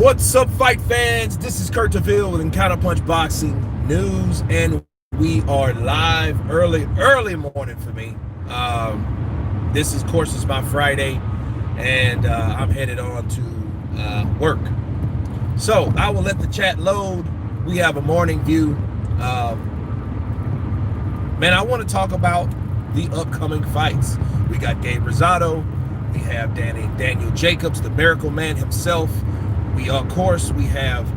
What's up, fight fans? This is Kurt DeVille with Counterpunch Boxing News, and we are live early morning for me. This is, of course, is my Friday, and I'm headed on to work. So I will let the chat load. We have a morning view. Man, I want to talk about the upcoming fights. We got Gabe Rosado. We have Daniel Jacobs, the Miracle Man himself. We, of course, we have,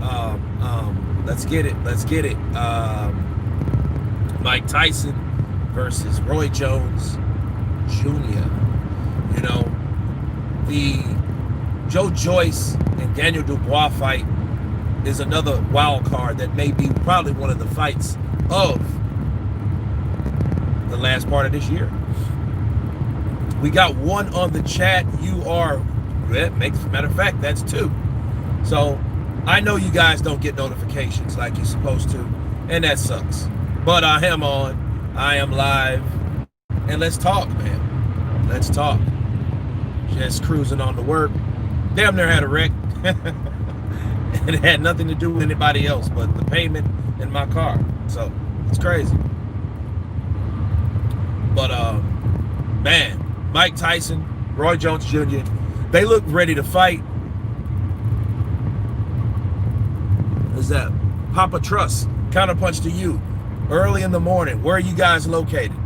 let's get it. Mike Tyson versus Roy Jones Jr. You know, the Joe Joyce and Daniel Dubois fight is another wild card that may be probably one of the fights of the last part of this year. We got one on the chat. Matter of fact, that's two. So I know you guys don't get notifications like you're supposed to, and that sucks. But I am on, I am live, and let's talk, man. Let's talk. Just cruising on to work. Damn near had a wreck. And it had nothing to do with anybody else but the payment in my car. So it's crazy. But man, Mike Tyson, Roy Jones Jr., they look ready to fight. Is that Papa Trust, Counterpunch to you, early in the morning? Where are you guys located?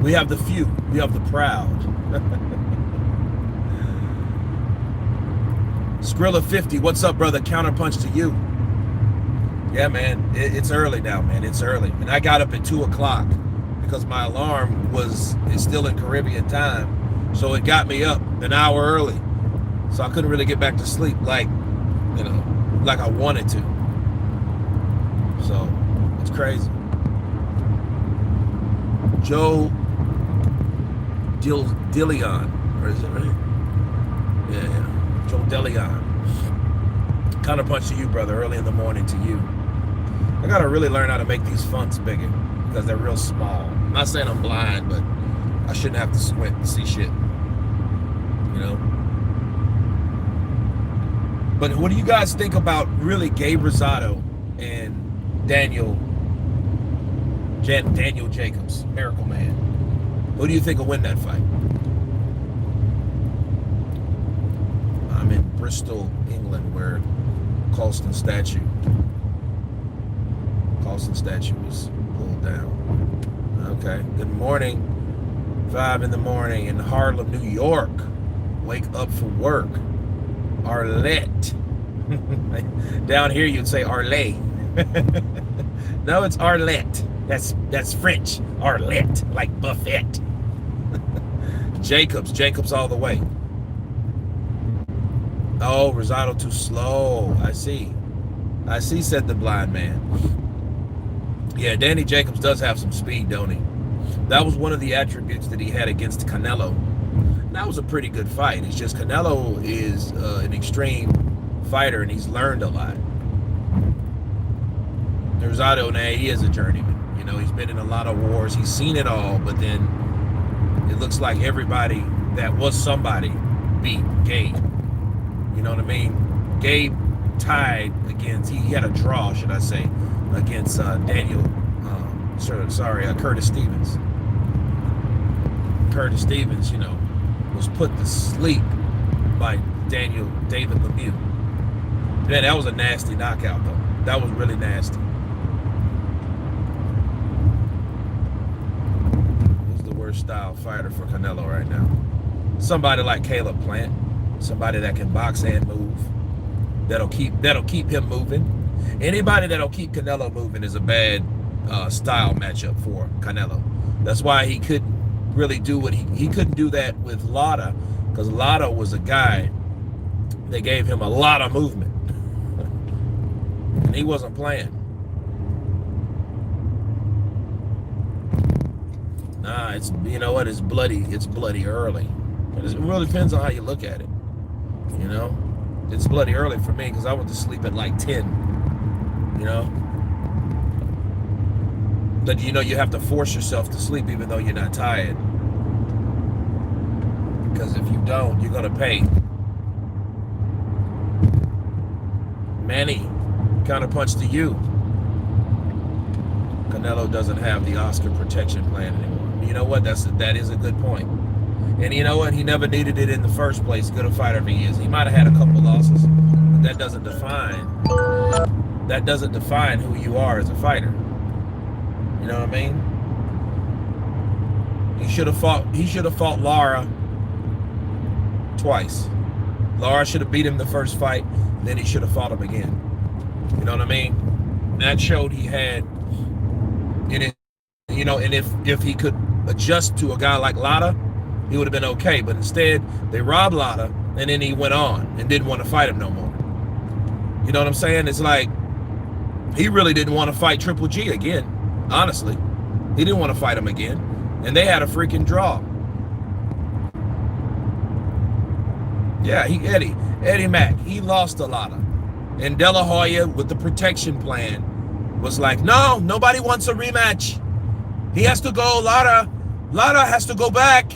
We have the few, we have the proud. Skrilla 50, what's up, brother? Counterpunch to you. Yeah, man, it's early now, man. It's early, and I got up at 2 o'clock because my alarm is still in Caribbean time, so it got me up an hour early, so I couldn't really get back to sleep like I wanted to. So it's crazy. Joe Dillion, or is it right? Yeah, Joe Dillion. Counterpunch to you, brother. Early in the morning to you. I gotta really learn how to make these fonts bigger because they're real small. I'm not saying I'm blind, but I shouldn't have to squint to see shit. You know. But what do you guys think about really Gabe Rosado and Daniel Jacobs, Miracle Man? Who do you think will win that fight? I'm in Bristol, England, where Colston statue was pulled down. Okay, good morning. 5 in the morning in Harlem, New York. Wake up for work. Arlette. Down here you'd say Arlet. No, it's Arlette. That's French. Arlette, like buffet. Jacobs all the way. Oh, Rosado too slow. I see, said the blind man. Yeah, Danny Jacobs does have some speed, don't he? That was one of the attributes that he had against Canelo. That was a pretty good fight. It's just Canelo is an extreme fighter, and he's learned a lot. Rosado, now, he is a journeyman. You know, he's been in a lot of wars. He's seen it all, but then it looks like everybody that was somebody beat Gabe. You know what I mean? Gabe tied against, he had a draw, should I say, against Curtis Stevens. Curtis Stevens, you know, was put to sleep by David Lemieux. Man, that was a nasty knockout, though. That was really nasty. Who's the worst style fighter for Canelo right now? Somebody like Caleb Plant. Somebody that can box and move. That'll keep him moving. Anybody that'll keep Canelo moving is a bad style matchup for Canelo. That's why he couldn't really do what he couldn't do that with Lara, because Lara was a guy that gave him a lot of movement. And he wasn't playing. Nah, it's, you know what, it's bloody early. It really depends on how you look at it. You know, it's bloody early for me because I went to sleep at like 10. You know, but you know you have to force yourself to sleep even though you're not tired, because if you don't, you're gonna pay. Manny, counterpunch to you. Canelo doesn't have the Oscar protection plan anymore. You know what? That is a good point. And you know what? He never needed it in the first place. Good a fighter he is. He might have had a couple losses, but that doesn't define who you are as a fighter. You know what I mean? He should have fought Lara twice. Lara should have beat him the first fight, then he should have fought him again. You know what I mean? That showed he had in it, you know, and if he could adjust to a guy like Lara, he would have been okay. But instead, they robbed Lara, and then he went on and didn't want to fight him no more. You know what I'm saying? It's like he really didn't want to fight Triple G again. Honestly, he didn't want to fight him again, and they had a freaking draw. Yeah, Eddie Mack, he lost a lot. And De La Hoya, with the protection plan, was like, no, nobody wants a rematch. He has to go. Lara has to go back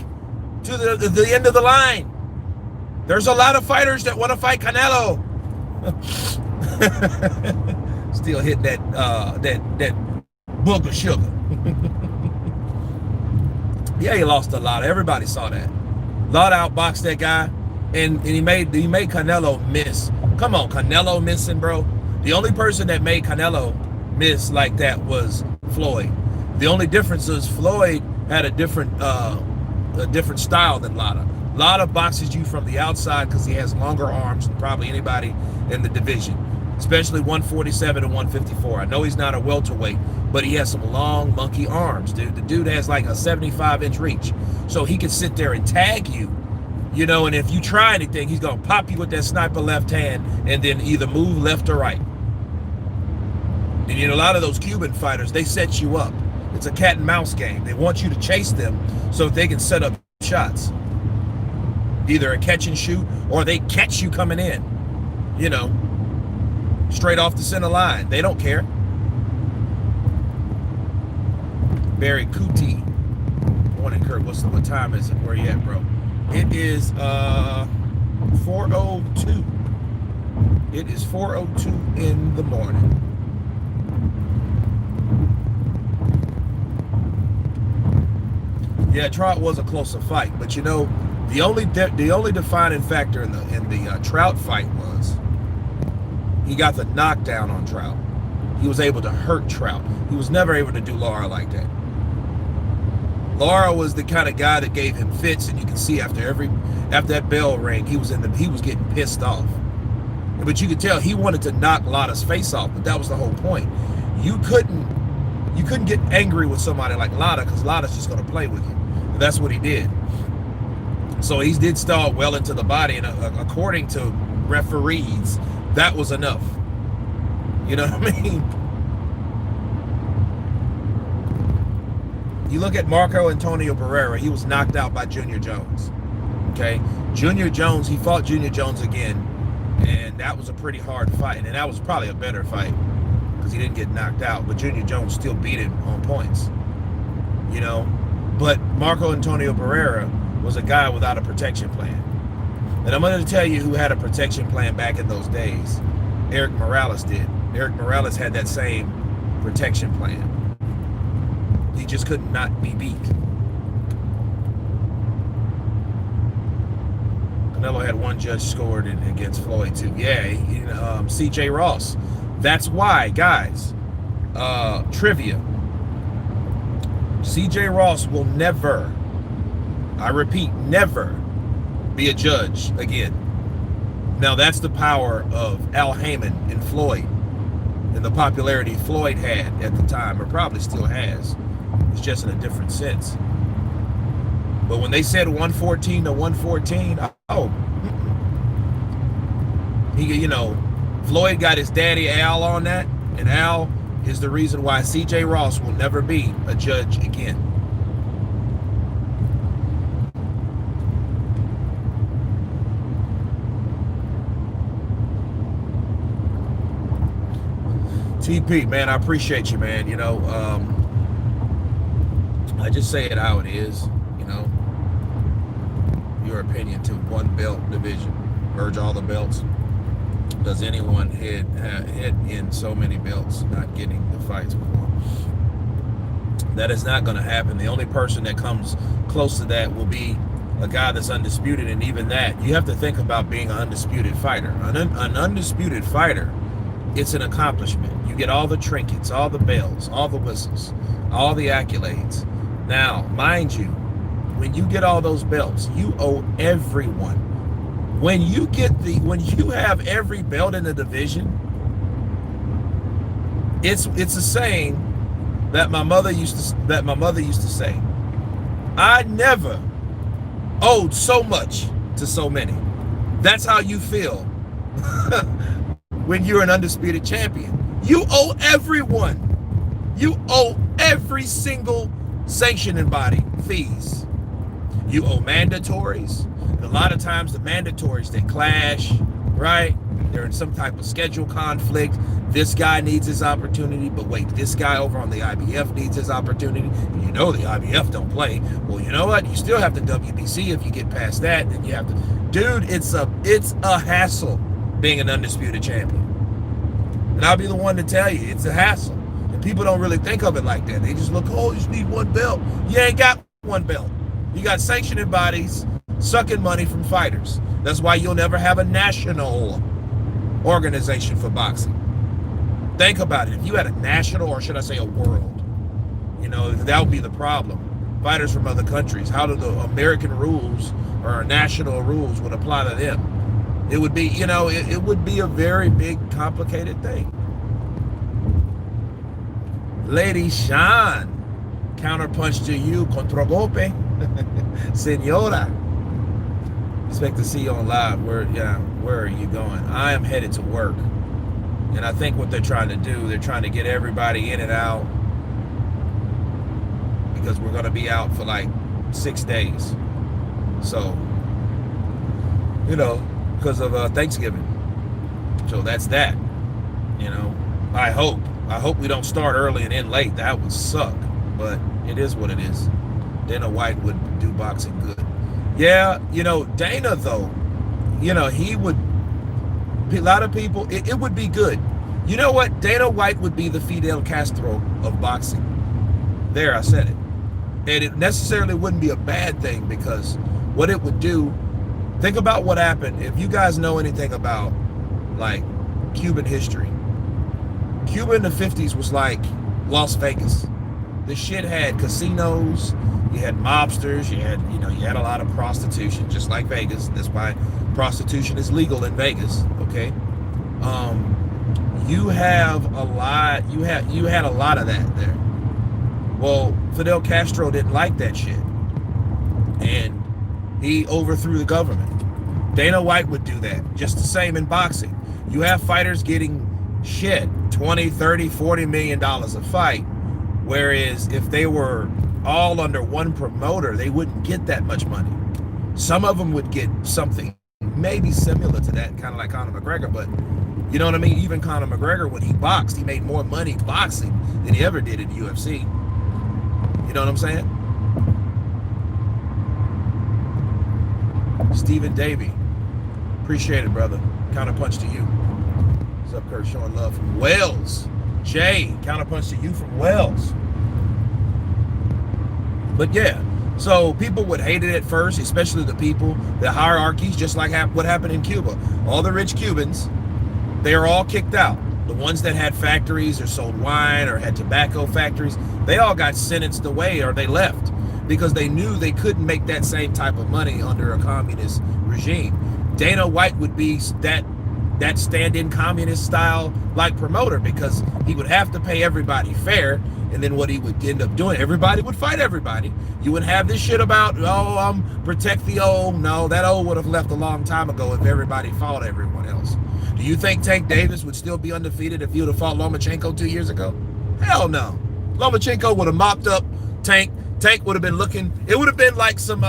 to the end of the line. There's a lot of fighters that want to fight Canelo. Still hitting that book of sugar. Yeah, he lost a lot. Everybody saw that. Lara outboxed that guy, and he made Canelo miss. Come on, Canelo missing, bro. The only person that made Canelo miss like that was Floyd. The only difference is Floyd had a different style than Lara. Lara boxes you from the outside because he has longer arms than probably anybody in the division, especially 147 and 154. I know he's not a welterweight, but he has some long monkey arms, dude. The dude has like a 75-inch reach, so he can sit there and tag you, you know, and if you try anything, he's gonna pop you with that sniper left hand and then either move left or right. And you know, a lot of those Cuban fighters, they set you up. It's a cat and mouse game. They want you to chase them so they can set up shots. Either a catch and shoot, or they catch you coming in, you know, straight off the center line. They don't care. Barry Cootie. Morning, Kurt. What time is it? Where you at, bro? It is 4:02. It is 4:02 in the morning. Yeah, Trout was a closer fight, but you know, the only defining factor in the Trout fight was he got the knockdown on Trout. He was able to hurt Trout. He was never able to do Lara like that. Lara was the kind of guy that gave him fits, and you can see after that bell rang, he was getting pissed off. But you could tell he wanted to knock Lara's face off, but that was the whole point. You couldn't get angry with somebody like Lara because Lara's just going to play with you. And that's what he did. So he did start well into the body, and according to referees, that was enough. You know what I mean? You look at Marco Antonio Barrera, he was knocked out by Junior Jones. Okay? Junior Jones, he fought Junior Jones again, and that was a pretty hard fight. And that was probably a better fight because he didn't get knocked out, but Junior Jones still beat him on points. You know? But Marco Antonio Barrera was a guy without a protection plan. And I'm going to tell you who had a protection plan back in those days. Eric Morales did. Eric Morales had that same protection plan. He just could not be beat. Canelo had one judge scored against Floyd too. Yeah, CJ Ross. That's why, guys, trivia. CJ Ross will never, I repeat, never be a judge again. Now that's the power of Al Heyman and Floyd and the popularity Floyd had at the time, or probably still has. It's just in a different sense. But when they said 114 to 114, Floyd got his daddy Al on that, and Al is the reason why CJ Ross will never be a judge again. TP, man, I appreciate you, man. You know, I just say it how it is, you know. Your opinion to one belt division. Merge all the belts. Does anyone hit in so many belts not getting the fights before? That is not going to happen. The only person that comes close to that will be a guy that's undisputed, and even that, you have to think about being an undisputed fighter. An undisputed fighter, it's an accomplishment. You get all the trinkets, all the bells, all the whistles, all the accolades. Now, mind you, when you get all those belts, you owe everyone. When you have every belt in the division, it's a saying that my mother used to say. I never owed so much to so many. That's how you feel when you're an undisputed champion. You owe everyone. You owe every single sanctioning body fees. You owe mandatories. And a lot of times the mandatories, they clash, right? They're in some type of schedule conflict. This guy needs his opportunity, but wait, this guy over on the IBF needs his opportunity. And you know the IBF don't play. Well, you know what? You still have the WBC if you get past that. Then you have to, dude. It's a hassle being an undisputed champion. And I'll be the one to tell you, it's a hassle. And people don't really think of it like that. They just look, oh, you just need one belt. You ain't got one belt. You got sanctioning bodies sucking money from fighters. That's why you'll never have a national organization for boxing. Think about it. If you had a national, or should I say a world, that would be the problem. Fighters from other countries, how do the American rules or national rules would apply to them? It would be, it would be a very big, complicated thing. Lady Sean, counterpunch to you, contragolpe. Senora. Expect to see you on live. Where are you going? I am headed to work. And I think what they're trying to do, they're trying to get everybody in and out, because we're going to be out for like 6 days. So, because of Thanksgiving. So that's that. I hope we don't start early and end late. That would suck. But it is what it is. Dana White would do boxing good. Yeah, Dana though, he would, a lot of people, it would be good. You know what? Dana White would be the Fidel Castro of boxing. There, I said it. And it necessarily wouldn't be a bad thing, because what it would do, think about what happened. If you guys know anything about like Cuban history, Cuba in the 50s was like Las Vegas. The shit had casinos, you had mobsters, you had a lot of prostitution, just like Vegas. That's why prostitution is legal in Vegas, okay? You had a lot of that there. Well, Fidel Castro didn't like that shit, and he overthrew the government. Dana White would do that. Just the same in boxing. You have fighters getting shit, 20, 30, 40 million dollars a fight, whereas if they were all under one promoter, they wouldn't get that much money. Some of them would get something maybe similar to that, kind of like Conor McGregor, but you know what I mean? Even Conor McGregor, when he boxed, he made more money boxing than he ever did in the UFC. You know what I'm saying? Stephen Davey, appreciate it, brother. Counterpunch to you. What's up, Kurt? Showing love from Wales. Jay, counterpunch to you from Wales. But yeah, so people would hate it at first, especially the people, the hierarchies, just like what happened in Cuba. All the rich Cubans, they are all kicked out. The ones that had factories or sold wine or had tobacco factories, they all got sentenced away, or they left, because they knew they couldn't make that same type of money under a communist regime. Dana White would be that stand-in communist style like promoter, because he would have to pay everybody fair. And then what he would end up doing, everybody would fight everybody. You wouldn't have this shit about, protect the old. No, that old would have left a long time ago if everybody fought everyone else. Do you think Tank Davis would still be undefeated if he would have fought Lomachenko 2 years ago? Hell no. Lomachenko would have mopped up Tank. Tank would have been looking, it would have been like some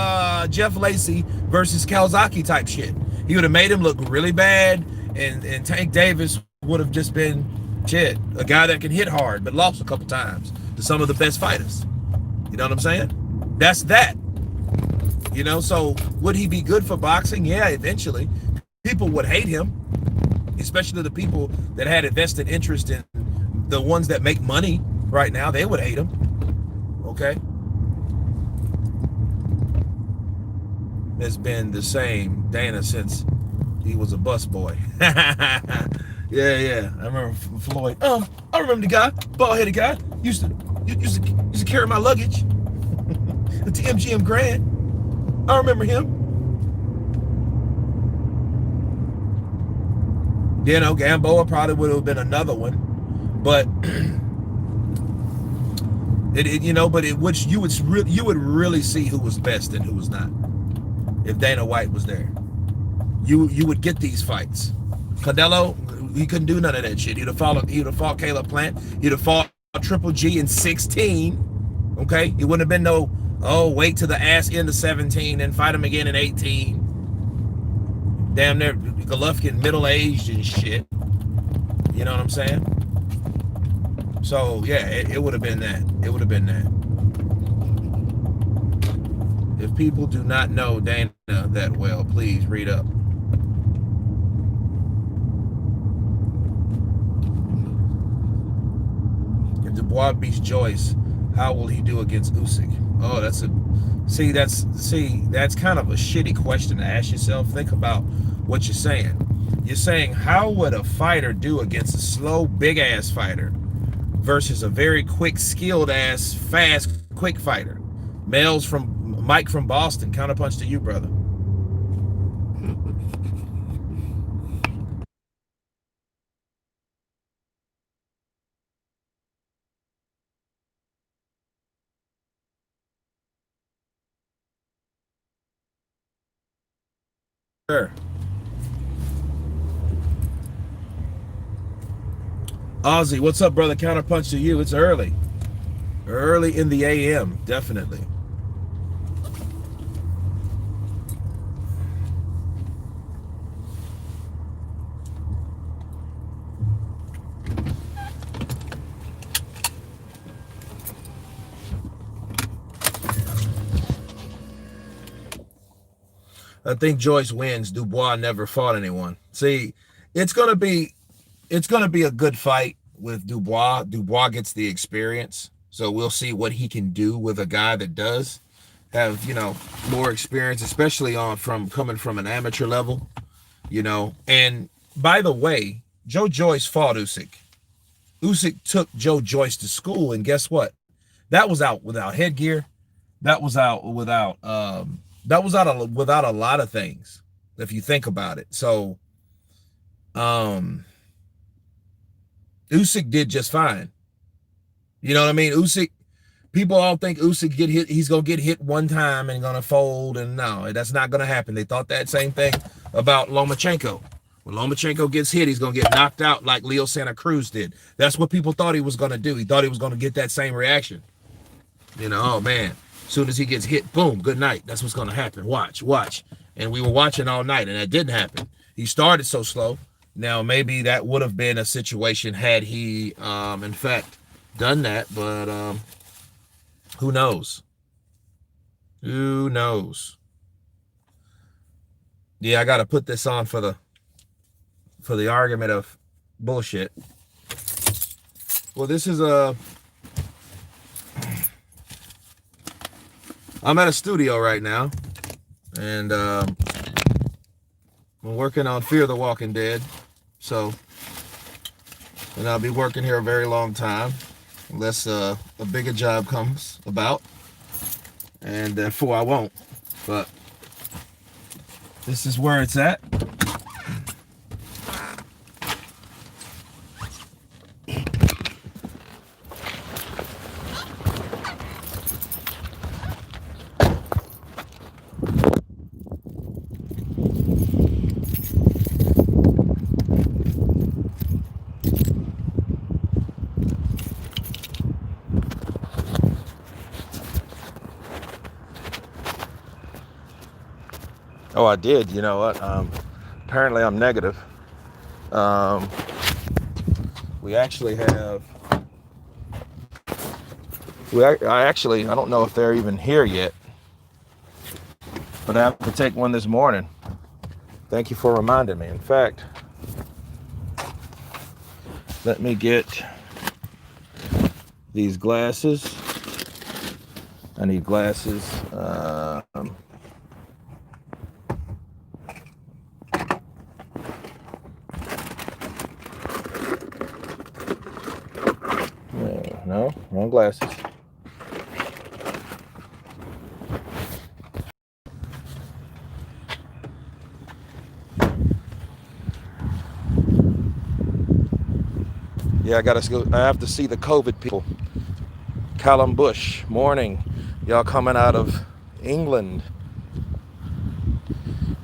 Jeff Lacey versus Kawasaki type shit. He would have made him look really bad, and Tank Davis would have just been, shit, a guy that can hit hard but lost a couple times to some of the best fighters. You know what I'm saying? That's that. So would he be good for boxing? Yeah, eventually. People would hate him. especially the people that had a vested interest in the ones that make money right now. They would hate him. Okay. It's been the same Dana since he was a busboy. Yeah. I remember Floyd. I remember the guy, bald-headed guy, used to carry my luggage to MGM Grand. I remember him. You know, Gamboa probably would have been another one, but you would really see who was best and who was not if Dana White was there. You would get these fights. Canelo, he couldn't do none of that shit. He'd have fought Caleb Plant. He'd have fought Triple G in 16. Okay, it wouldn't have been no, wait till the ass end of 17 and fight him again in 18. Damn near Golovkin middle-aged and shit. You know what I'm saying? So yeah, it would have been that. It would have been that. If people do not know Dana that well, please read up. If Dubois beats Joyce, how will he do against Usyk? Oh, that's kind of a shitty question to ask yourself. Think about what you're saying. You're saying, how would a fighter do against a slow, big-ass fighter versus a very quick, skilled-ass, fast, quick fighter? Mike from Boston, counterpunch to you, brother. Sure. Ozzy, what's up, brother? Counterpunch to you. It's early. Early in the AM, definitely. I think Joyce wins. Dubois never fought anyone. See, it's gonna be a good fight with Dubois. Dubois gets the experience, so we'll see what he can do with a guy that does have, more experience, especially coming from an amateur level, And by the way, Joe Joyce fought Usyk. Usyk took Joe Joyce to school, and guess what? That was out without headgear. That was out without without a lot of things, if you think about it. So Usyk did just fine. You know what I mean? Usyk, people all think Usyk get hit, he's gonna get hit one time and gonna fold, and no, that's not gonna happen. They thought that same thing about Lomachenko. When Lomachenko gets hit, he's gonna get knocked out like Leo Santa Cruz did. That's what people thought he was gonna do. He thought he was gonna get that same reaction. Oh man. As soon as he gets hit, boom, good night. That's what's going to happen. Watch. And we were watching all night, and that didn't happen. He started so slow. Now, maybe that would have been a situation had he, in fact, done that, but who knows? Who knows? Yeah, I got to put this on for the argument of bullshit. Well, this is I'm at a studio right now, and I'm working on Fear the Walking Dead, and I'll be working here a very long time, unless a bigger job comes about, and therefore I won't, but this is where it's at. Oh, I did. You know what? Apparently I'm negative. We actually have... I don't know if they're even here yet. But I have to take one this morning. Thank you for reminding me. In fact, Let me get these glasses. I need glasses. No, wrong glasses. Yeah, I gotta go. I have to see the COVID people. Callum Bush, morning. Y'all coming out of England.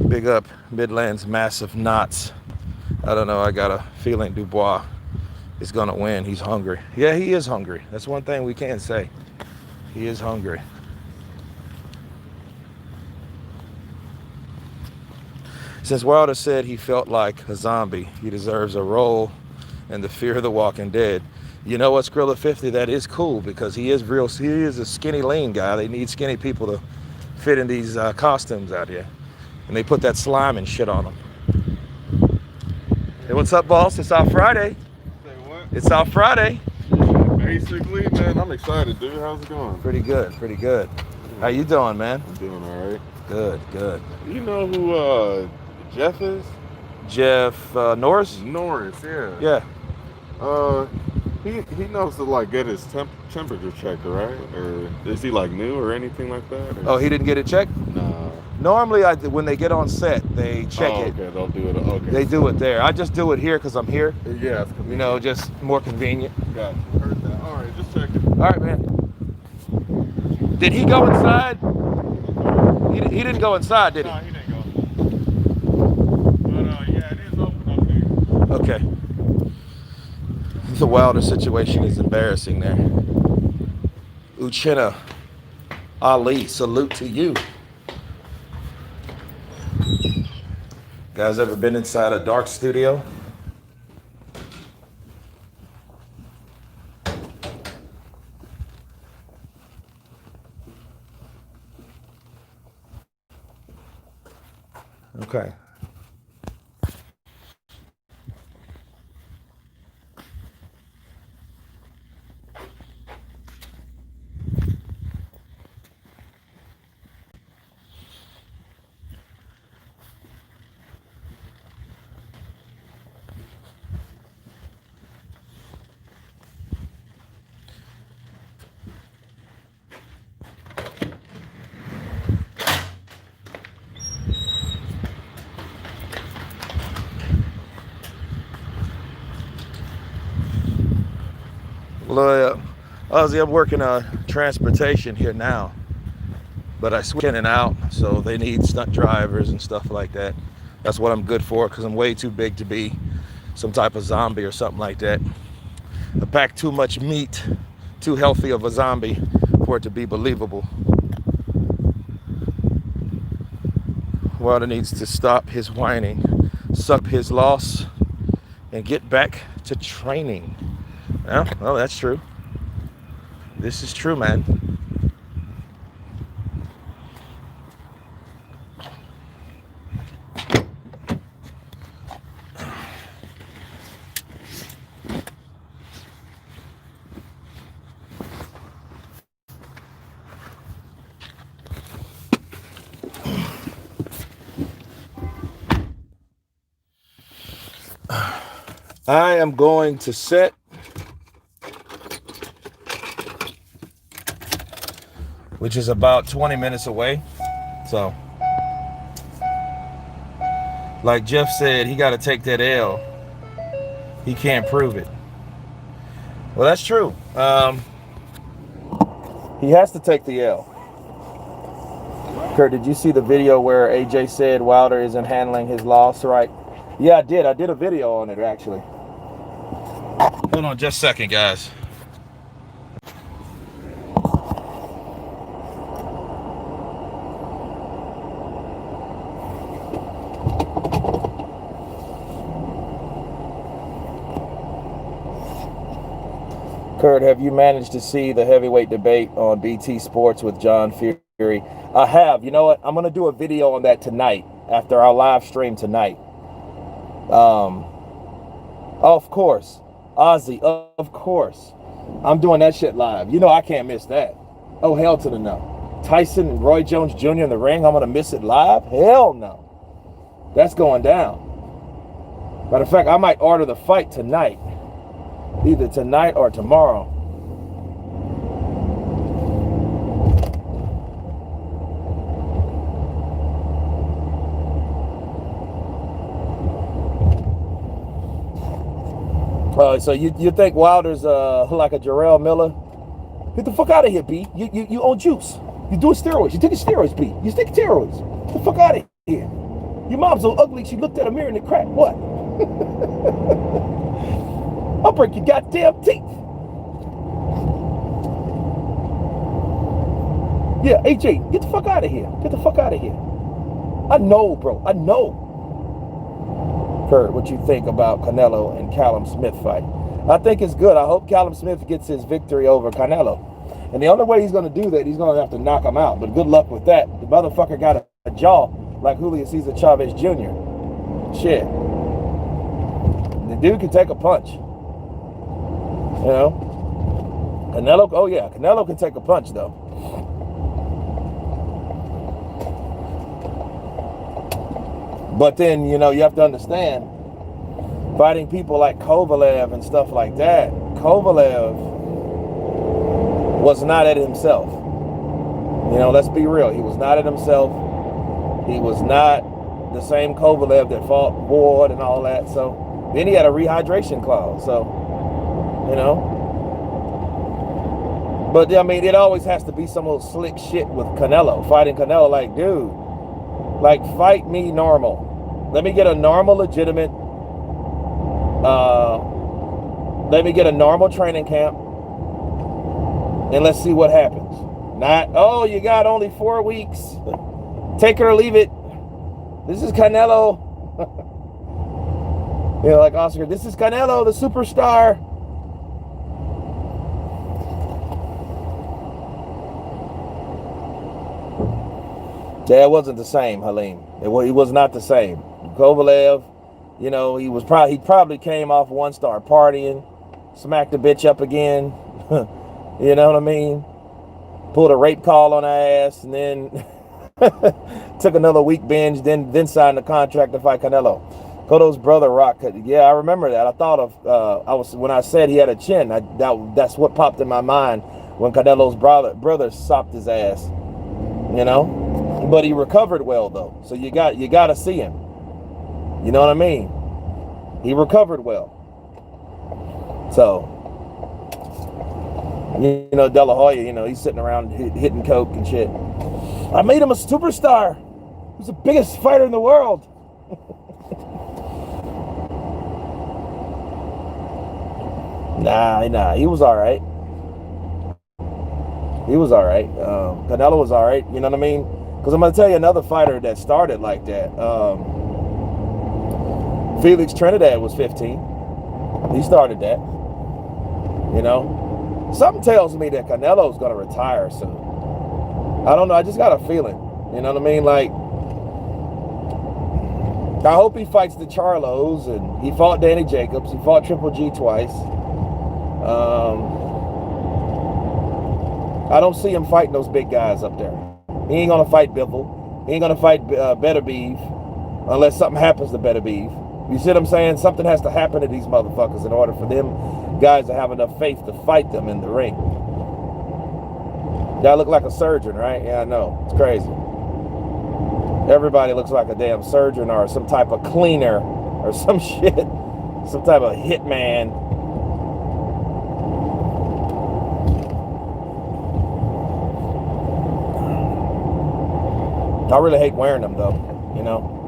Big up Midland's massive knots. I don't know. I got a feeling Dubois is gonna win. He's hungry. Yeah, he is hungry. That's one thing we can't say. He is hungry. Since Wilder said he felt like a zombie, he deserves a role in the Fear of the Walking Dead. You know what, Skrilla 50? That is cool because he is a skinny, lean guy. They need skinny people to fit in these costumes out here. And they put that slime and shit on them. Hey, what's up, boss? It's our Friday. Say what? It's our Friday. Basically, man, I'm excited, dude. How's it going? Pretty good, pretty good. How you doing, man? I'm doing all right. Good, good. You know who Jeff is? Jeff Norris? Norris, yeah. Yeah. He knows to like get his temperature checked, right? Or is he like new or anything like that? Or? Oh, he didn't get it checked? No. Normally, when they get on set, they check it. Okay, they'll do it. Okay. They do it there. I just do it here because I'm here. Yeah, it's You know, just more convenient. Gotcha. Heard that. All right, just check it. All right, man. Did he go inside? He didn't go inside, did he? No, he didn't go. But yeah, it is open up there. Okay. The Wilder situation is embarrassing there. Uchenna Ali, salute to you. Guys ever been inside a dark studio? Okay. Well, Ozzy, I'm working on transportation here now, but I switch in and out, so they need stunt drivers and stuff like that. That's what I'm good for, because I'm way too big to be some type of zombie or something like that. I pack too much meat, too healthy of a zombie for it to be believable. Wilder needs to stop his whining, suck his loss, and get back to training. Well, that's true. This is true, man. I am going to set which is about 20 minutes away. So, like Jeff said, he got to take that L. He can't prove it. Well, that's true. He has to take the L. Kurt, did you see the video where AJ said Wilder isn't handling his loss right? Yeah, I did. I did a video on it, actually. Hold on just a second, guys. Kurt, have you managed to see the heavyweight debate on BT Sports with John Fury? I have. You know what? I'm going to do a video on that tonight after our live stream tonight. Of course. Ozzy, of course. I'm doing that shit live. You know I can't miss that. Oh, hell to the no. Tyson and Roy Jones Jr. in the ring, I'm going to miss it live? Hell no. That's going down. Matter of fact, I might order the fight tonight. Either tonight or tomorrow. So you think Wilder's like a Jarrell Miller? Get the fuck out of here, B. You own juice. You doing steroids. You taking steroids, B. You taking steroids. Get the fuck out of here. Your mom's so ugly she looked at a mirror and it cracked. What? I'll break your goddamn teeth. Yeah, AJ, get the fuck out of here. Get the fuck out of here. I know, bro. I know. Kurt, what you think about Canelo and Callum Smith fight? I think it's good. I hope Callum Smith gets his victory over Canelo. And the only way he's going to do that, he's going to have to knock him out. But good luck with that. The motherfucker got a jaw like Julio Cesar Chavez Jr. Shit. The dude can take a punch. You know? Canelo, oh yeah, Canelo can take a punch though. But then, you know, you have to understand, fighting people like Kovalev and stuff like that, Kovalev was not at himself. You know, let's be real. He was not at himself. He was not the same Kovalev that fought Ward and all that. So then he had a rehydration clause. So, you know. But, I mean, it always has to be some old slick shit with Canelo. Fighting Canelo, like, dude, like, fight me normal. Let me get a normal, legitimate, let me get a normal training camp, and let's see what happens. Not, oh, you got only 4 weeks. Take it or leave it. This is Canelo. You know, like Oscar, this is Canelo, the superstar. Yeah, it wasn't the same, Halim. He was not the same. Kovalev, you know, he probably came off 1-star partying, smacked the bitch up again. You know what I mean? Pulled a rape call on her ass, and then took another week binge, then signed the contract to fight Canelo. Cotto's brother Rock, yeah, I remember that. I thought of when I said he had a chin, that's what popped in my mind when Canelo's brother sopped his ass. You know, but he recovered well though, so you got to see him. You know what I mean? He recovered well. So, you know, De La Hoya, you know, he's sitting around hitting coke and shit. I made him a superstar. He's the biggest fighter in the world. Nah, he was all right. He was all right. Canelo was all right. You know what I mean? Because I'm going to tell you another fighter that started like that. Felix Trinidad was 15. He started that. You know? Something tells me that Canelo's going to retire soon. I don't know. I just got a feeling. You know what I mean? Like, I hope he fights the Charlos, and he fought Danny Jacobs. He fought Triple G twice. I don't see him fighting those big guys up there. He ain't going to fight Bivol. He ain't going to fight Better Beef unless something happens to Better Beef. You see what I'm saying? Something has to happen to these motherfuckers in order for them guys to have enough faith to fight them in the ring. Y'all look like a surgeon, right? Yeah, I know. It's crazy. Everybody looks like a damn surgeon or some type of cleaner or some shit. Some type of hitman. I really hate wearing them though, you know.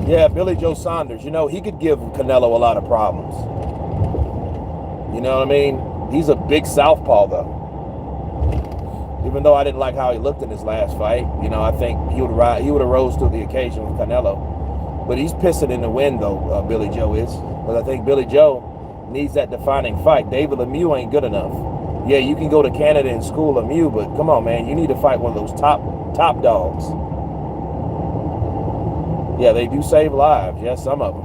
Yeah, Billy Joe Saunders, you know, he could give Canelo a lot of problems. You know what I mean? He's a big southpaw though. Even though I didn't like how he looked in his last fight, you know, I think he would have rose to the occasion with Canelo. But he's pissing in the wind though, Billy Joe is. Because I think Billy Joe needs that defining fight. David Lemieux ain't good enough. Yeah, you can go to Canada and school Lemieux, but come on, man, you need to fight one of those top dogs. Yeah, they do save lives. Yeah, some of them.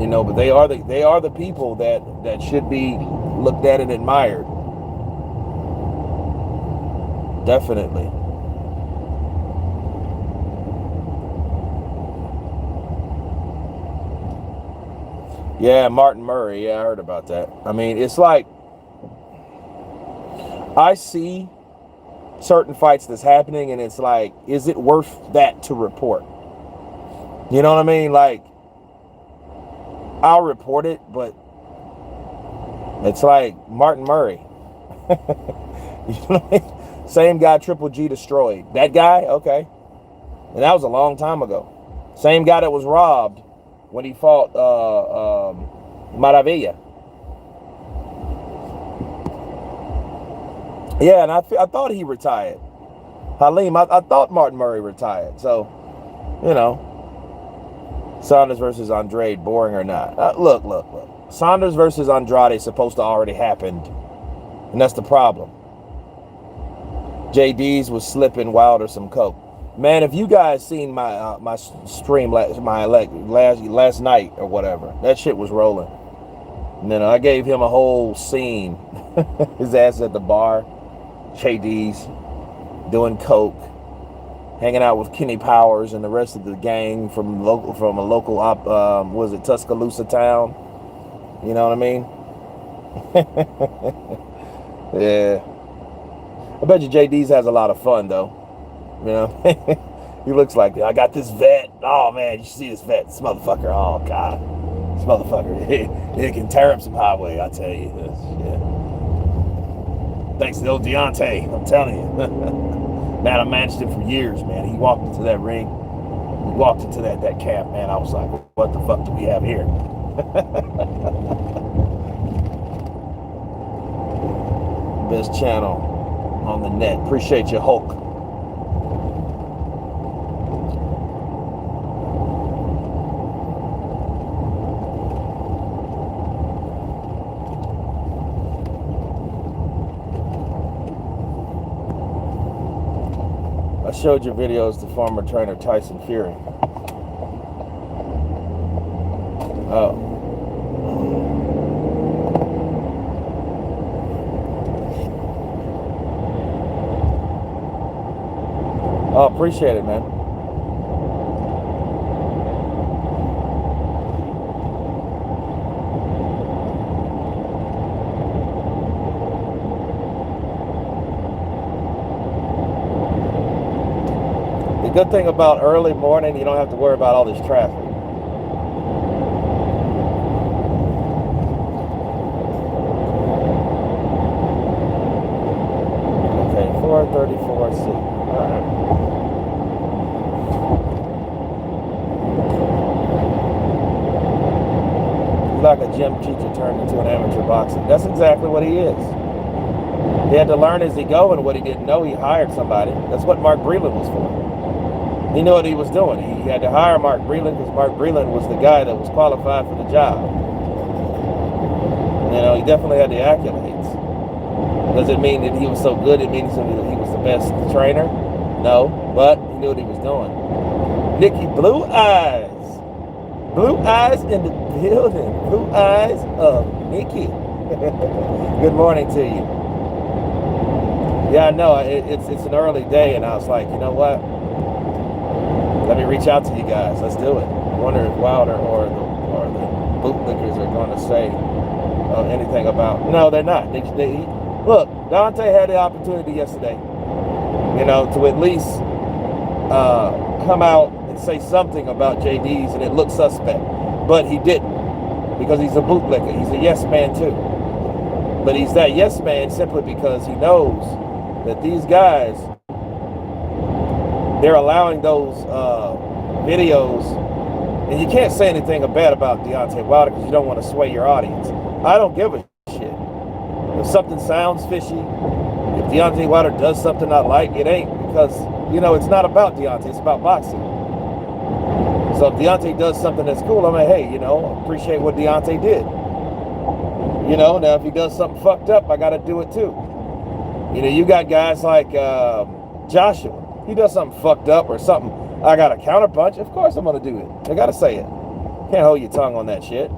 You know, but they are the people that should be looked at and admired. Definitely. Yeah, Martin Murray. Yeah, I heard about that. I mean, it's like I see certain fights that's happening, and it's like, is it worth that to report? You know what I mean? Like, I'll report it, but it's like Martin Murray. You know what I mean? Same guy Triple G destroyed. That guy? Okay. And that was a long time ago. Same guy that was robbed when he fought Maravilla. Yeah, and I thought he retired. Halim, I thought Martin Murray retired. So, you know, Saunders versus Andrade, boring or not. Look. Saunders versus Andrade is supposed to already happened, and that's the problem. JD's was slipping Wilder some coke. Man, if you guys seen my my stream last night or whatever, that shit was rolling. And then I gave him a whole scene. His ass at the bar, JD's doing coke, hanging out with Kenny Powers and the rest of the gang from a local was it Tuscaloosa town? You know what I mean? Yeah. I bet you JD's has a lot of fun though. You know, he looks like, I got this vet. Oh man, you should see this vet. This motherfucker. Oh god, this motherfucker. He can tear up some highway. I tell you. Yeah. Thanks to old Deontay. I'm telling you. Man, I managed him for years, man. He walked into that ring. He walked into that camp, man. I was like, what the fuck do we have here? Best channel on the net. Appreciate you, Hulk. I showed your videos to former trainer Tyson Fury. Oh. Oh, appreciate it, man. The good thing about early morning, you don't have to worry about all this traffic. Okay, 434C. All right. Like a gym teacher turned into an amateur boxer. That's exactly what he is. He had to learn as he go, and what he didn't know, he hired somebody. That's what Mark Breland was for. He knew what he was doing. He had to hire Mark Breland because Mark Breland was the guy that was qualified for the job. You know, he definitely had the accolades. Does it mean that he was so good? It means that he was the best trainer? No, but he knew what he was doing. Nikki Blue Eyes. Blue Eyes in the building. Blue Eyes of Nikki. Good morning to you. Yeah, I know. It's an early day, and I was like, you know what? Let me reach out to you guys. Let's do it. I wonder if Wilder or the bootlickers are going to say anything about. No, they're not. Look, Dante had the opportunity yesterday, you know, to at least come out and say something about JD's, and it looked suspect, but he didn't, because he's a bootlicker. He's a yes man too, but he's that yes man simply because he knows that these guys, they're allowing those videos, and you can't say anything bad about Deontay Wilder because you don't want to sway your audience. I don't give a shit. If something sounds fishy, if Deontay Wilder does something I like, it ain't because, you know, it's not about Deontay, it's about boxing. So if Deontay does something that's cool, I'm like, hey, you know, appreciate what Deontay did. You know, now if he does something fucked up, I got to do it too. You know, you got guys like Joshua. He does something fucked up or something. I got a counterpunch. Of course I'm going to do it. I got to say it. Can't hold your tongue on that shit.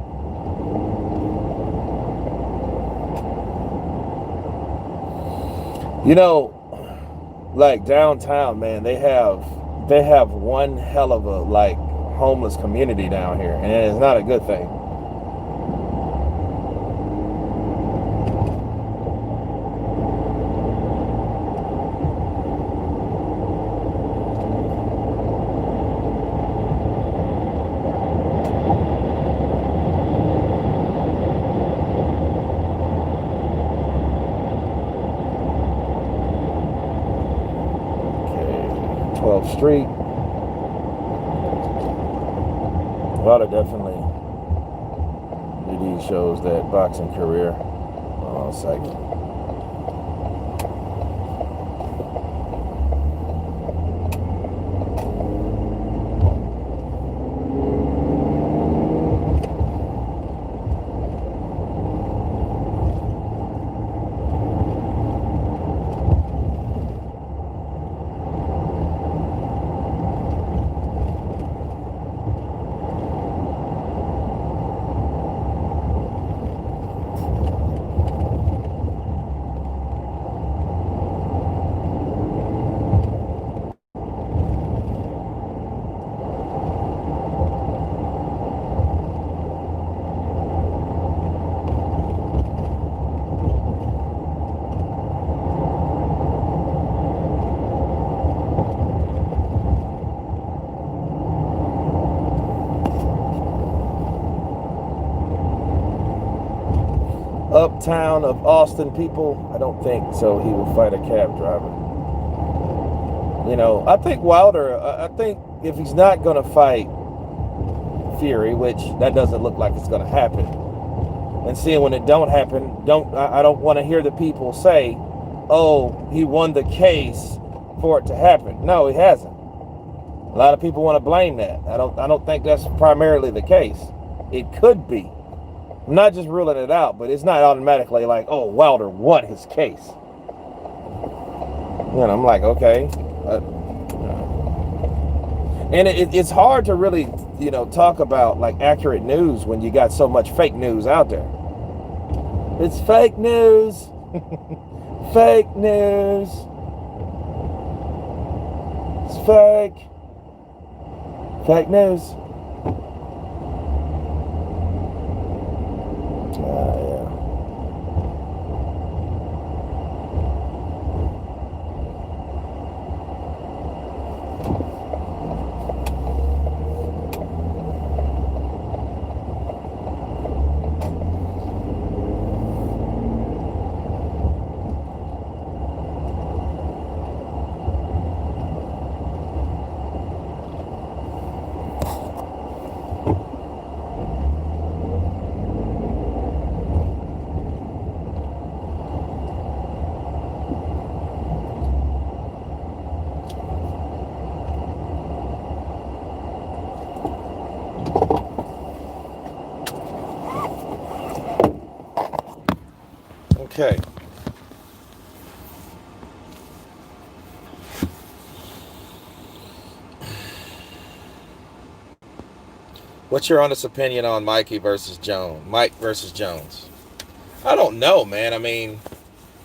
You know, like downtown, man, they have one hell of a like homeless community down here, and it's not a good thing. Street. Well, it definitely BD shows that boxing career. Hold on a second. Uptown of Austin people, I don't think so. He will fight a cab driver. You know, I think Wilder, I think if he's not going to fight Fury, which that doesn't look like it's going to happen, and seeing when it don't happen, I don't want to hear the people say, oh, he won the case for it to happen. No, he hasn't. A lot of people want to blame that. I don't think that's primarily the case. It could be. I'm not just ruling it out, but it's not automatically like, oh, Wilder won his case. You know, I'm like, okay. And it's hard to really, you know, talk about like accurate news when you got so much fake news out there. It's fake news. Fake news. It's fake. Fake news. Okay. What's your honest opinion on Mike versus Jones? I don't know, man. I mean,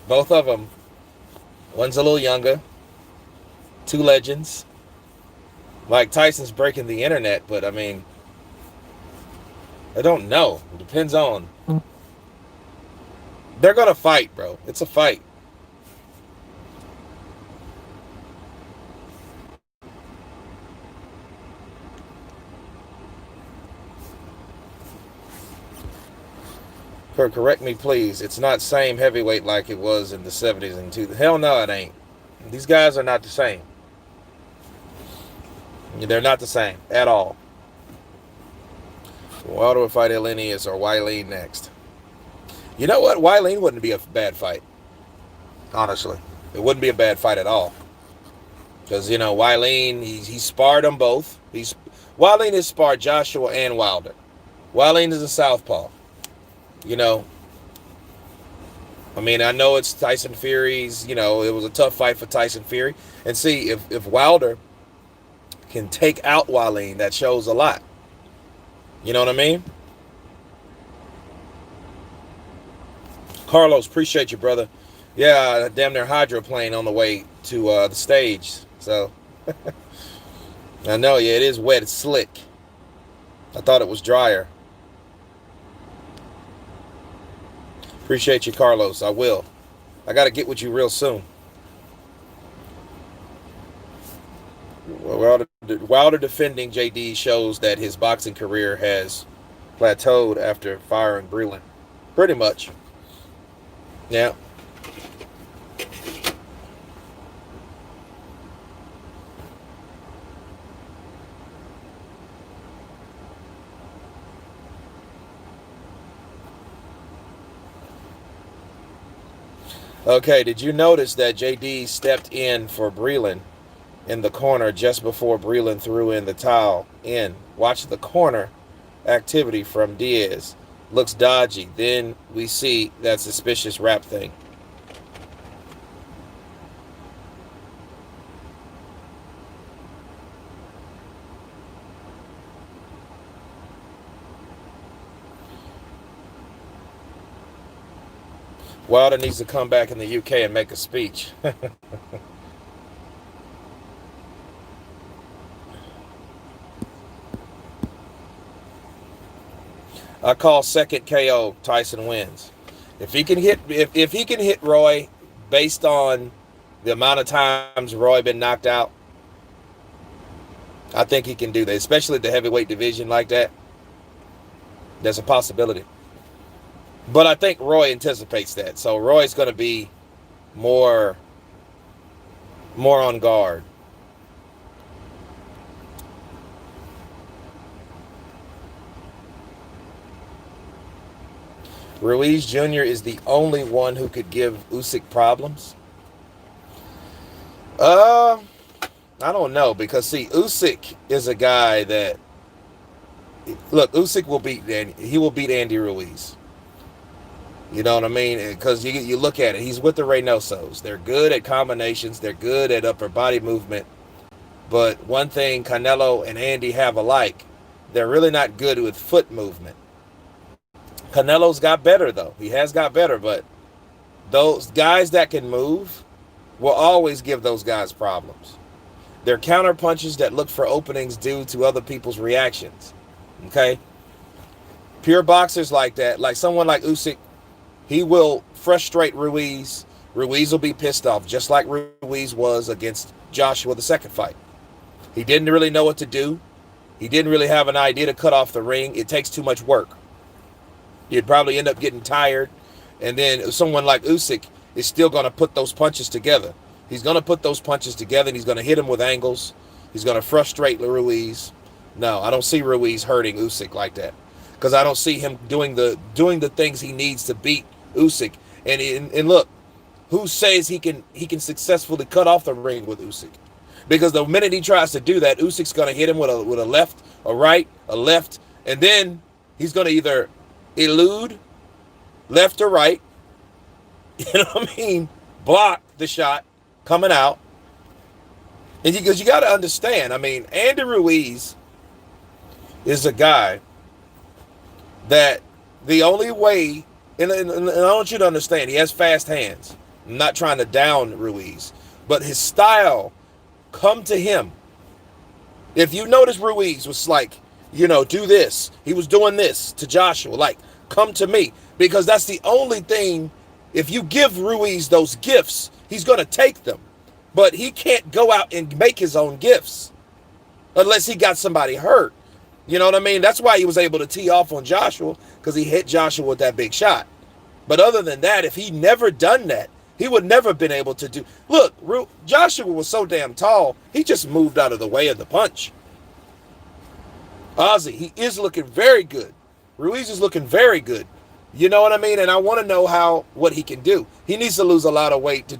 both of them. One's a little younger. Two legends. Mike Tyson's breaking the internet, but I mean, I don't know. It depends on. They're going to fight, bro. It's a fight. Correct me, please. It's not same heavyweight like it was in the 70s and 2000s. Hell no, it ain't. These guys are not the same. They're not the same at all. Wilder will fight Elenius or Wileen next. You know what? Wileen wouldn't be a bad fight. Honestly. It wouldn't be a bad fight at all. Because, you know, Wileen, he sparred them both. Wileen has sparred Joshua and Wilder. Wileen is a southpaw. You know, I mean, I know it's Tyson Fury's, you know, it was a tough fight for Tyson Fury. And see, if Wilder can take out Wallin, that shows a lot. You know what I mean? Carlos, appreciate you, brother. Yeah, damn near hydroplane on the way to the stage. So I know, yeah, it is wet. It's slick. I thought it was drier. Appreciate you, Carlos. I will. I got to get with you real soon. Wilder defending JD shows that his boxing career has plateaued after firing Breland. Pretty much. Yeah. Okay, did you notice that JD stepped in for Breland in the corner just before Breland threw in the towel in? Watch the corner activity from Diaz. Looks dodgy. Then we see that suspicious rap thing. Wilder needs to come back in the UK and make a speech. I call second KO Tyson wins. If he can hit if he can hit Roy based on the amount of times Roy been knocked out, I think he can do that, especially the heavyweight division like that. There's a possibility. But I think Roy anticipates that. So Roy's going to be more on guard. Ruiz Jr. is the only one who could give Usyk problems. I don't know, because see, Usyk is a guy that, look, Usyk will beat Andy Ruiz. You know what I mean? Because you look at it, he's with the Reynosos. They're good at combinations. They're good at upper body movement. But one thing Canelo and Andy have alike, they're really not good with foot movement. Canelo's got better, though. He has got better, but those guys that can move will always give those guys problems. They're counter punches that look for openings due to other people's reactions. Okay? Pure boxers like that, like someone like Usyk, he will frustrate Ruiz. Ruiz will be pissed off, just like Ruiz was against Joshua the second fight. He didn't really know what to do. He didn't really have an idea to cut off the ring. It takes too much work. You'd probably end up getting tired. And then someone like Usyk is still going to put those punches together. He's going to put those punches together, and he's going to hit him with angles. He's going to frustrate Ruiz. No, I don't see Ruiz hurting Usyk like that, because I don't see him doing the things he needs to beat Usyk. And look, who says he can successfully cut off the ring with Usyk? Because the minute he tries to do that, Usyk's going to hit him with a left, a right, a left, and then he's going to either elude left or right, you know what I mean, block the shot coming out. And because you got to understand, I mean, Andy Ruiz is a guy that the only way, and I want you to understand, he has fast hands. I'm not trying to down Ruiz, but his style come to him. If you notice, Ruiz was like, do this. He was doing this to Joshua, like, come to me. Because that's the only thing, if you give Ruiz those gifts, he's going to take them. But he can't go out and make his own gifts unless he got somebody hurt. You know what I mean? That's why he was able to tee off on Joshua, because he hit Joshua with that big shot. But other than that, if he never done that, he would never have been able to do. Look, Joshua was so damn tall, he just moved out of the way of the punch. Ozzy, he is looking very good. Ruiz is looking very good. You know what I mean? And I want to know what he can do. He needs to lose a lot of weight to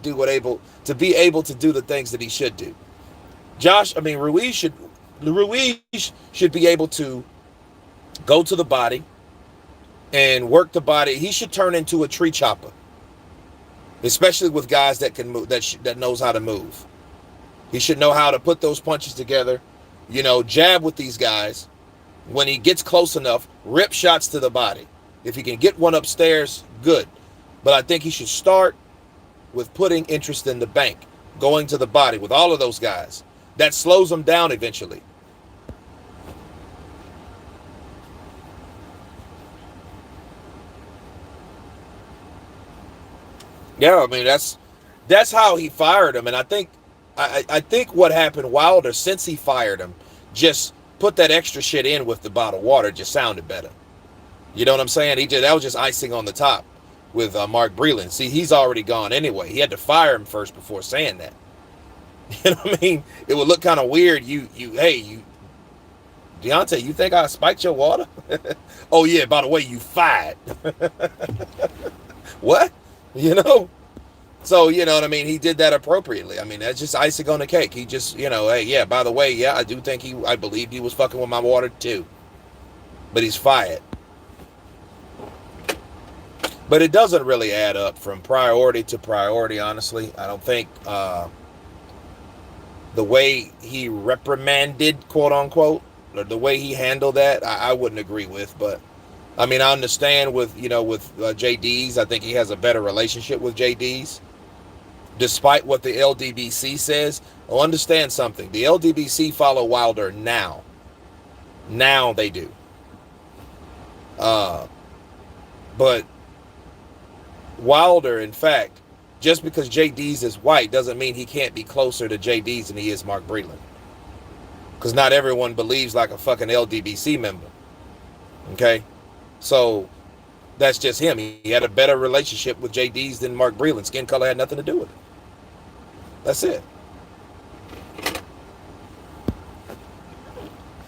be able to do the things that he should do. Ruiz should be able to go to the body and work the body. He should turn into a tree chopper, especially with guys that can move, that knows how to move. He should know how to put those punches together jab with these guys. When he gets close enough, rip shots to the body. If he can get one upstairs, good. But I think he should start with putting interest in the bank, going to the body with all of those guys. That slows him down eventually. Yeah, I mean that's how he fired him, and I think what happened, Wilder, since he fired him, just put that extra shit in with the bottled water, just sounded better. You know what I'm saying? That was just icing on the top with Mark Breland. See, he's already gone anyway. He had to fire him first before saying that. You know what I mean? It would look kind of weird. Hey, Deontay, you think I spiked your water? Oh yeah, by the way, you fired. What? So, you know what I mean? He did that appropriately. I mean, that's just icing on the cake. He just, hey, yeah, by the way, yeah, I believed he was fucking with my water too. But he's fired. But it doesn't really add up from priority to priority, honestly. I don't think the way he reprimanded, quote unquote, or the way he handled that, I wouldn't agree with. But I mean, I understand with JD's. I think he has a better relationship with JD's, despite what the LDBC says. Oh, understand something. The LDBC follow Wilder now. Now they do. But Wilder, in fact, just because JD's is white doesn't mean he can't be closer to JD's than he is Mark Breland. Because not everyone believes like a fucking LDBC member. Okay? So that's just him. He had a better relationship with JD's than Mark Breland. Skin color had nothing to do with it. That's it.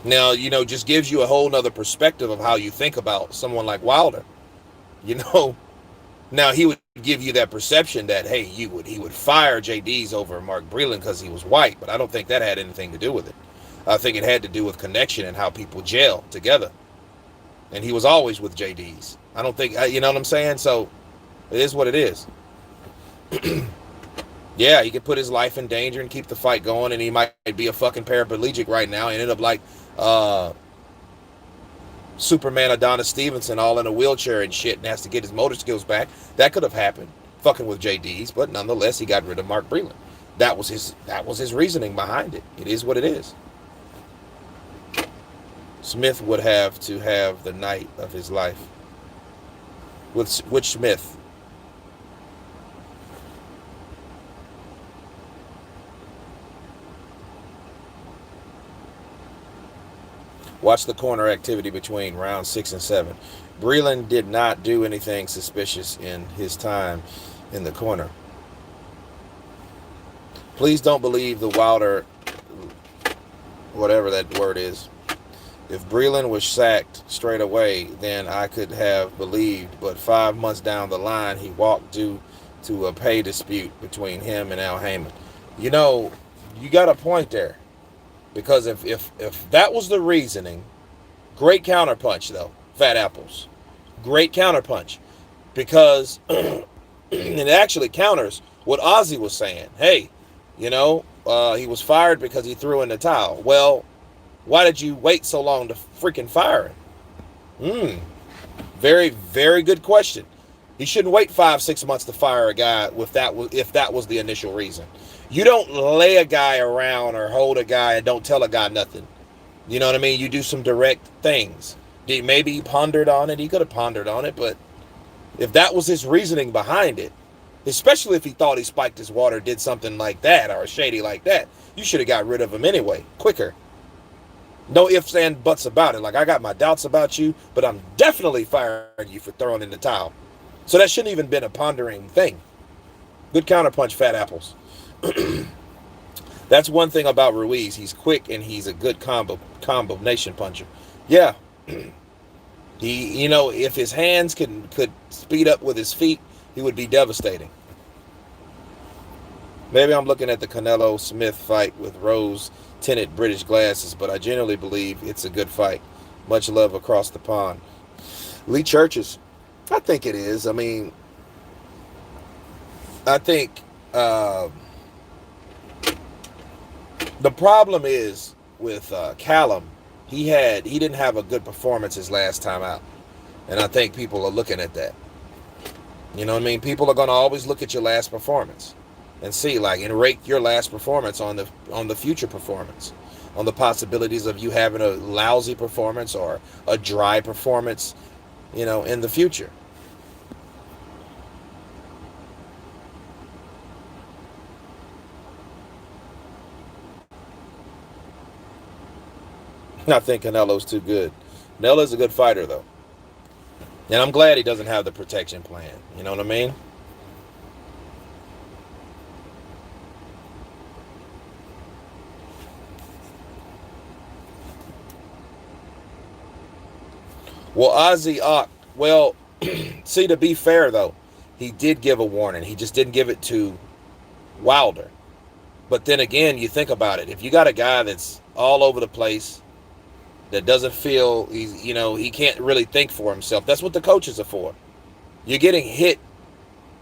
Now, just gives you a whole nother perspective of how you think about someone like Wilder. Now he would give you that perception that, hey, he would fire JD's over Mark Breland because he was white, but I don't think that had anything to do with it. I think it had to do with connection and how people gel together. And he was always with JD's. I don't think, you know what I'm saying? So it is what it is. Yeah, he could put his life in danger and keep the fight going, and he might be a fucking paraplegic right now and end up like Superman Adonis Stevenson, all in a wheelchair and shit, and has to get his motor skills back. That could have happened, fucking with JD's, but nonetheless, he got rid of Mark Breland. That was his reasoning behind it. It is what it is. Smith would have to have the night of his life. Which Smith? Watch the corner activity between rounds 6 and 7. Breland did not do anything suspicious in his time in the corner. Please don't believe the Wilder, whatever that word is. If Breland was sacked straight away, then I could have believed. But 5 months down the line, he walked due to a pay dispute between him and Al Heyman. You got a point there. Because if that was the reasoning, great counterpunch though, Fat Apples. Great counterpunch. Because it actually counters what Ozzy was saying. Hey, he was fired because he threw in the towel. Well, why did you wait so long to freaking fire him? Very, very good question. He shouldn't wait 5-6 months to fire a guy if that was the initial reason. You don't lay a guy around or hold a guy and don't tell a guy nothing. You know what I mean? You do some direct things. Maybe he pondered on it. He could have pondered on it, but if that was his reasoning behind it, especially if he thought he spiked his water, did something like that or shady like that, you should have got rid of him anyway, quicker. No ifs and buts about it. Like, I got my doubts about you, but I'm definitely firing you for throwing in the towel. So that shouldn't even been a pondering thing. Good counterpunch, Fat Apples. That's one thing about Ruiz. He's quick and he's a good combination puncher. Yeah. He, if his hands could speed up with his feet, he would be devastating. Maybe I'm looking at the Canelo Smith fight with rose-tinted British glasses, but I generally believe it's a good fight. Much love across the pond. Lee Churches. I think it is. I mean, I think the problem is Callum, he didn't have a good performance his last time out, and I think people are looking at that. You know what I mean? People are going to always look at your last performance and see and rate your last performance on the future performance, on the possibilities of you having a lousy performance or a dry performance, in the future. I think Canelo's too good. Canelo's a good fighter though. And I'm glad he doesn't have the protection plan. You know what I mean? Well, Ozzy Ock, well, see, to be fair, though, he did give a warning. He just didn't give it to Wilder. But then again, you think about it. If you got a guy that's all over the place, that doesn't feel, he can't really think for himself. That's what the coaches are for. You're getting hit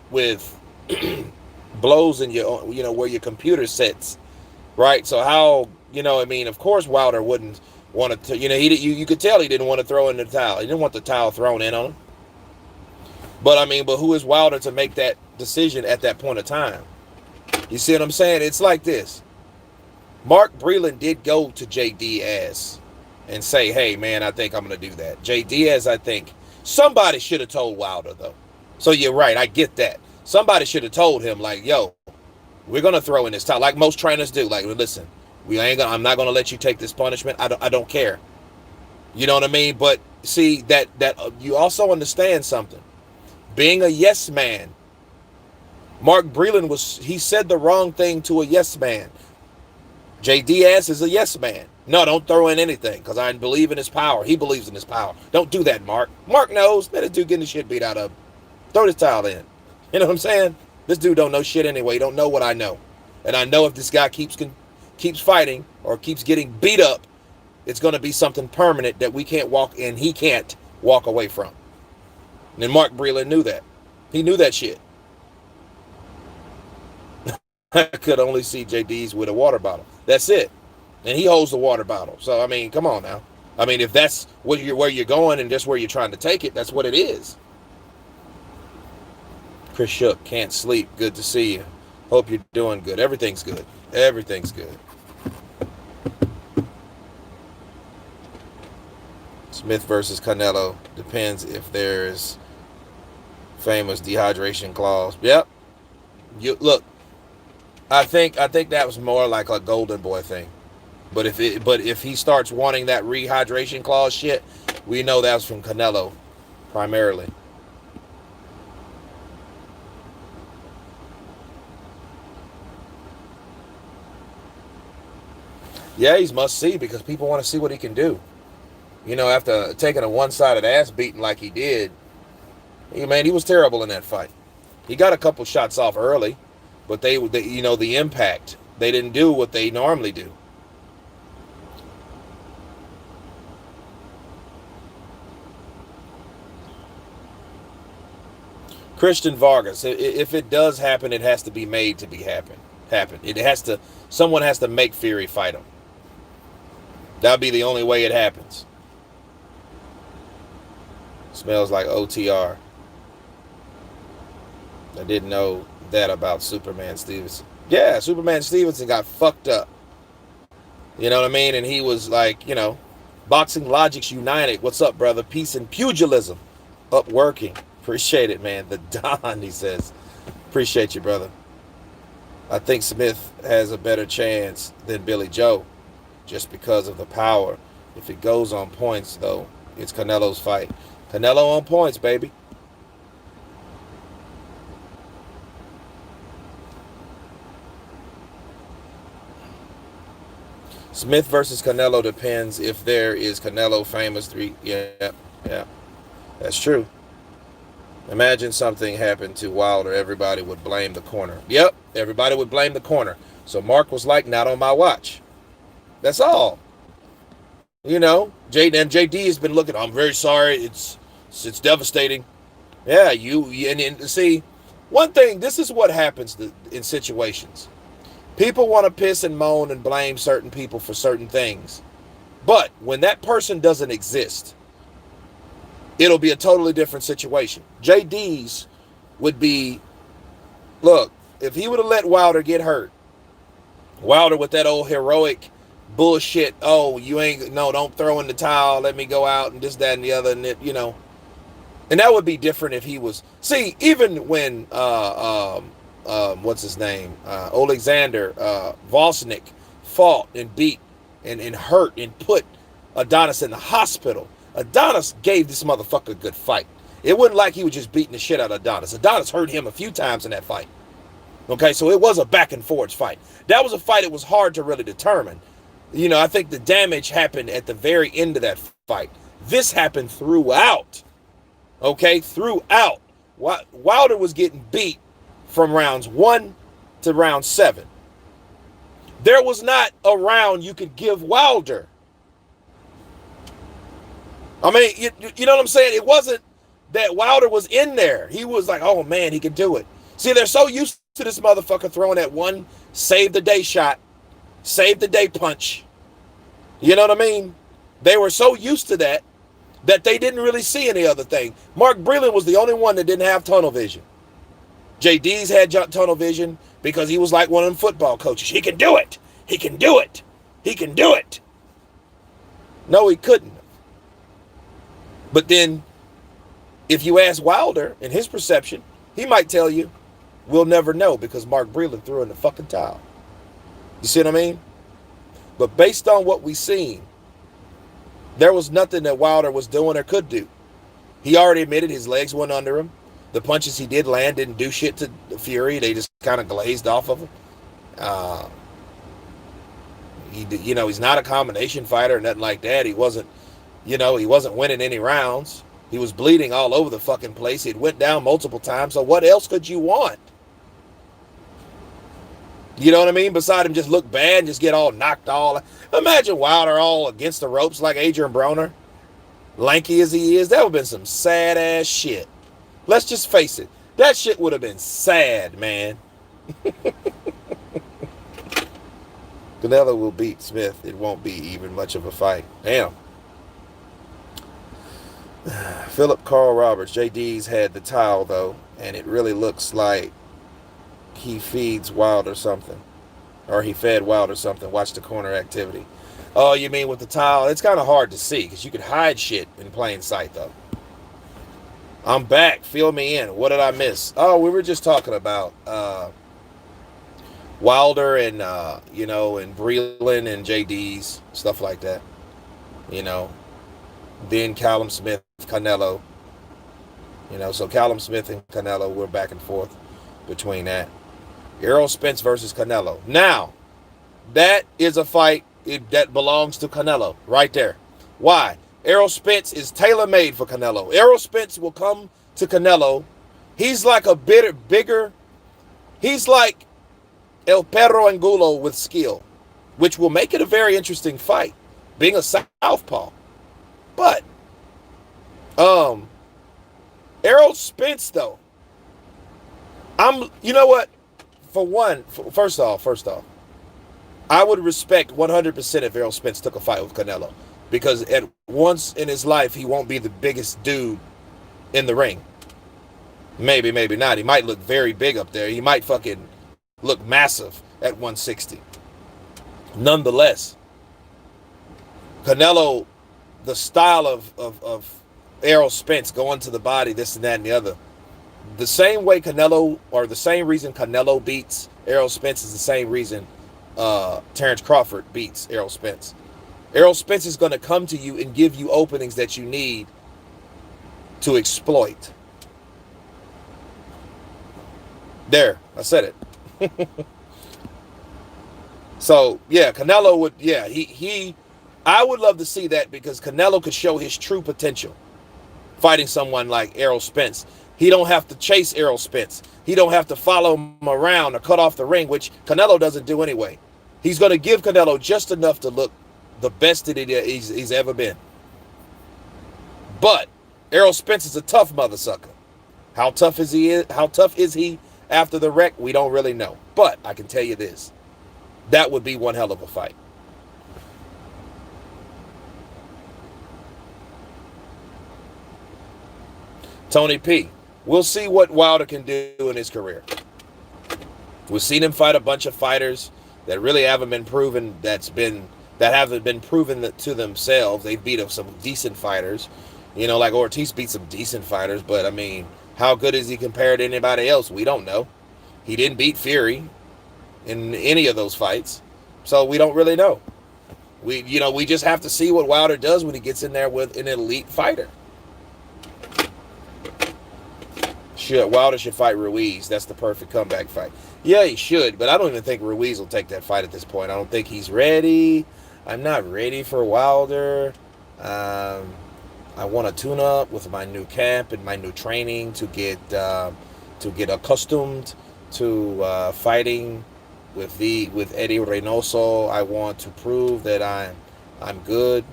with blows in your, where your computer sits, right? So how, of course Wilder wouldn't want to, you could tell he didn't want to throw in the towel. He didn't want the towel thrown in on him. But who is Wilder to make that decision at that point of time? You see what I'm saying? It's like this. Mark Breland did go to J. Diaz and say, hey, man, I think I'm going to do that. J. Diaz, I think somebody should have told Wilder, though. So you're right. I get that. Somebody should have told him, yo, we're going to throw in this towel, like most trainers do. Listen, I'm not going to let you take this punishment. I don't care. You know what I mean? But see, that you also understand something. Being a yes man, Mark Breland he said the wrong thing to a yes man. J. Diaz is a yes man. No, don't throw in anything because I believe in his power. He believes in his power. Don't do that, Mark. Mark knows that this dude getting the shit beat out of him. Throw this towel in. You know what I'm saying? This dude don't know shit anyway. He don't know what I know. And I know if this guy keeps fighting or keeps getting beat up, it's going to be something permanent that he can't walk away from. And Mark Breland knew that. He knew that shit. I could only see JD's with a water bottle. That's it. And he holds the water bottle. So, come on now. If that's where you're going and that's where you're trying to take it, that's what it is. Chris Shook, can't sleep. Good to see you. Hope you're doing good. Everything's good. Everything's good. Smith versus Canelo. Depends if there's famous dehydration clause. Yep. Look, I think that was more like a Golden Boy thing. But if he starts wanting that rehydration clause shit, we know that's from Canelo primarily. Yeah, he's must see because people want to see what he can do. After taking a one-sided ass beating like he did, he was terrible in that fight. He got a couple shots off early, but the impact, they didn't do what they normally do. Christian Vargas, if it does happen, it has to be made to happen. Someone has to make Fury fight him. That'll be the only way it happens. Smells like OTR. I didn't know that about Superman Stevenson. Yeah, Superman Stevenson got fucked up. You know what I mean? And he was Boxing Logics United. What's up, brother? Peace and pugilism. Up working. Appreciate it, man. The Don, he says. Appreciate you, brother. I think Smith has a better chance than Billy Joe just because of the power. If it goes on points, though, it's Canelo's fight. Canelo on points, baby. Smith versus Canelo depends if there is Canelo famous three. Yeah. That's true. Imagine something happened to Wilder. Everybody would blame the corner. Yep, everybody would blame the corner. So Mark was like, not on my watch. That's all. JD has been looking. I'm very sorry. It's devastating. Yeah, and see, one thing, this is what happens in situations. People want to piss and moan and blame certain people for certain things. But when that person doesn't exist, it'll be a totally different situation. JD's would be, look, if he would have let Wilder get hurt, Wilder with that old heroic bullshit, oh, you ain't, no, don't throw in the towel, let me go out and this, that, and the other, and it, you know. And that would be different if he was, see, even when, what's his name, Alexander Volsnik fought and beat and hurt and put Adonis in the hospital, Adonis gave this motherfucker a good fight. It wasn't like he was just beating the shit out of Adonis. Adonis hurt him a few times in that fight. Okay, so it was a back and forth fight. That was a fight it was hard to really determine. You know, I think the damage happened at the very end of that fight. This happened throughout. Okay, throughout. Wilder was getting beat from rounds 1 to round 7. There was not a round you could give Wilder. I mean, you know what I'm saying? It wasn't that Wilder was in there. He was like, oh man, he can do it. See, they're so used to this motherfucker throwing that one save the day shot, save the day punch. You know what I mean? They were so used to that they didn't really see any other thing. Mark Breland was the only one that didn't have tunnel vision. JD's had tunnel vision because he was like one of them football coaches. He can do it. He can do it. He can do it. No, he couldn't. But then, if you ask Wilder, in his perception, he might tell you, we'll never know because Mark Breland threw in the fucking towel. You see what I mean? But based on what we seen, there was nothing that Wilder was doing or could do. He already admitted his legs went under him. The punches he did land didn't do shit to Fury. They just kind of glazed off of him. He's not a combination fighter or nothing like that. He wasn't winning any rounds. He was bleeding all over the fucking place. It went down multiple times. So what else could you want? You know what I mean? Beside him just look bad and just get all knocked all. Imagine Wilder all against the ropes like Adrian Broner. Lanky as he is. That would have been some sad ass shit. Let's just face it. That shit would have been sad, man. Canelo will beat Smith. It won't be even much of a fight. Damn. Philip Carl Roberts. JD's had the towel, though, and it really looks like he feeds Wilder something. Or he fed Wilder something. Watch the corner activity. Oh, you mean with the towel? It's kind of hard to see because you could hide shit in plain sight, though. I'm back. Fill me in. What did I miss? Oh, we were just talking about Wilder and, and Breland and JD's, stuff like that. Then Callum Smith, Canelo. So Callum Smith and Canelo, we're back and forth between that. Errol Spence versus Canelo. Now, that is a fight that belongs to Canelo right there. Why? Errol Spence is tailor-made for Canelo. Errol Spence will come to Canelo. He's like a bigger, he's like El Perro Angulo with skill, which will make it a very interesting fight, being a southpaw. But, Errol Spence, though, you know what? First off, I would respect 100% if Errol Spence took a fight with Canelo. Because at once in his life, he won't be the biggest dude in the ring. Maybe not. He might look very big up there. He might fucking look massive at 160. Nonetheless, Canelo, the style of Errol Spence going to the body, this and that and the other. The same way Canelo, or the same reason Canelo beats Errol Spence is the same reason Terrence Crawford beats Errol Spence. Errol Spence is going to come to you and give you openings that you need to exploit. There, I said it. So, yeah, Canelo would, I would love to see that because Canelo could show his true potential fighting someone like Errol Spence. He don't have to chase Errol Spence. He don't have to follow him around or cut off the ring, which Canelo doesn't do anyway. He's going to give Canelo just enough to look the best that he's ever been. But Errol Spence is a tough mother sucker. How tough is he after the wreck? We don't really know. But I can tell you this. That would be one hell of a fight. Tony P. We'll see what Wilder can do in his career. We've seen him fight a bunch of fighters that really haven't been proven. That haven't been proven to themselves. They've beat some decent fighters, like Ortiz beat some decent fighters. But I mean, how good is he compared to anybody else? We don't know. He didn't beat Fury in any of those fights, so we don't really know. We just have to see what Wilder does when he gets in there with an elite fighter. Wilder should fight Ruiz. That's the perfect comeback fight. Yeah, he should, but I don't even think Ruiz will take that fight at this point. I don't think he's ready. I'm not ready for Wilder. I want to tune up with my new camp and my new training to get accustomed to fighting with Eddie Reynoso. I want to prove that I'm good.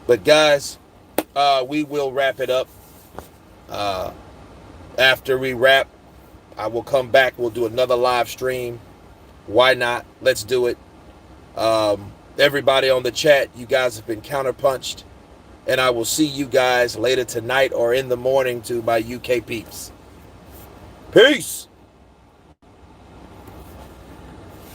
But guys, we will wrap it up. After we wrap, I will come back. We'll do another live stream. Why not? Let's do it. Everybody on the chat, you guys have been counterpunched. And I will see you guys later tonight or in the morning to my UK peeps. Peace.